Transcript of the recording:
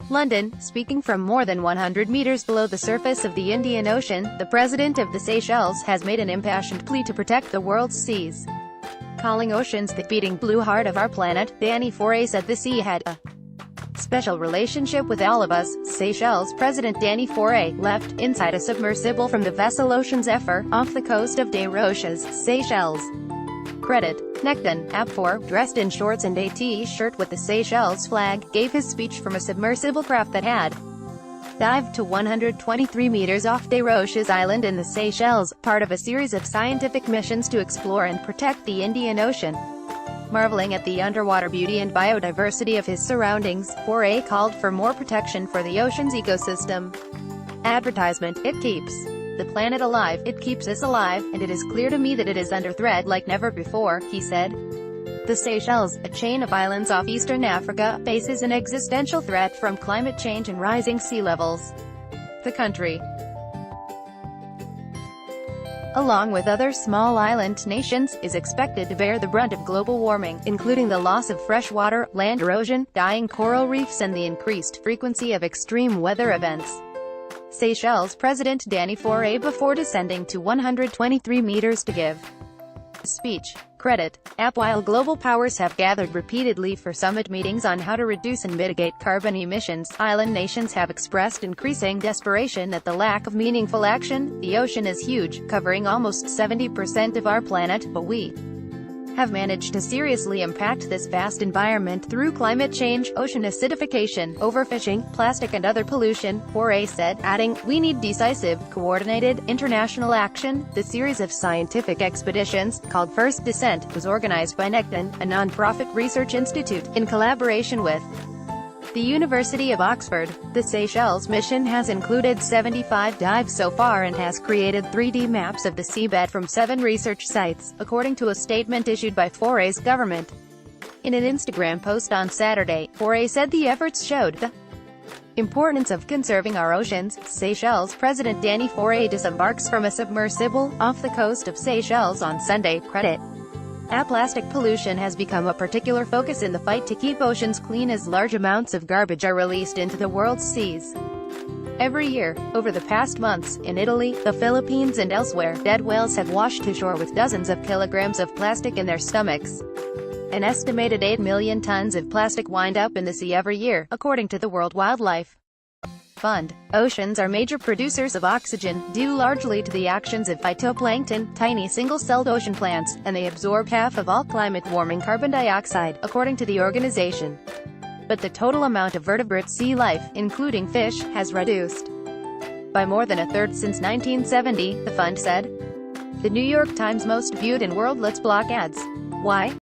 London, speaking from more than 100 meters below the surface of the Indian Ocean, the president of the Seychelles has made an impassioned plea to protect the world's seas. Calling oceans the beating blue heart of our planet, Danny Faure said the sea had a special relationship with all of us. Seychelles President Danny Faure left inside a submersible from the vessel Ocean Zephyr off the coast of Des Roches, Seychelles. Credit. Necton, Faure, dressed in shorts and a t-shirt with the Seychelles flag, gave his speech from a submersible craft that had dived to 123 meters off Des Roches Island in the Seychelles, part of a series of scientific missions to explore and protect the Indian Ocean. Marveling at the underwater beauty and biodiversity of his surroundings, Faure called for more protection for the ocean's ecosystem. Advertisement. It keeps the planet alive, it keeps us alive, and it is clear to me that it is under threat like never before, he said. The Seychelles, a chain of islands off eastern Africa, faces an existential threat from climate change and rising sea levels. The country, along with other small island nations, is expected to bear the brunt of global warming, including the loss of fresh water, land erosion, dying coral reefs and the increased frequency of extreme weather events. Seychelles President Danny Faure before descending to 123 meters to give a speech. Credit. While global powers have gathered repeatedly for summit meetings on how to reduce and mitigate carbon emissions, island nations have expressed increasing desperation at the lack of meaningful action. The ocean is huge, covering almost 70% of our planet, but we have managed to seriously impact this vast environment through climate change, ocean acidification, overfishing, plastic and other pollution, Faure said, adding, "We need decisive, coordinated, international action." The series of scientific expeditions, called First Descent, was organized by Necton, a non-profit research institute, in collaboration with the University of Oxford. The Seychelles mission has included 75 dives so far and has created 3D maps of the seabed from 7 research sites, according to a statement issued by Faure's government. In an Instagram post on Saturday, Faure said the efforts showed the importance of conserving our oceans. Seychelles President Danny Faure disembarks from a submersible off the coast of Seychelles on Sunday. Credit. Plastic pollution has become a particular focus in the fight to keep oceans clean as large amounts of garbage are released into the world's seas. Every year, over the past months, in Italy, the Philippines and elsewhere, dead whales have washed to shore with dozens of kilograms of plastic in their stomachs. An estimated 8 million tons of plastic wind up in the sea every year, according to the World Wildlife Fund. Oceans are major producers of oxygen, due largely to the actions of phytoplankton, tiny single-celled ocean plants, and they absorb half of all climate-warming carbon dioxide, according to the organization. But the total amount of vertebrate sea life, including fish, has reduced by more than a third since 1970, the fund said. The New York Times most viewed in world. Let's block ads. Why?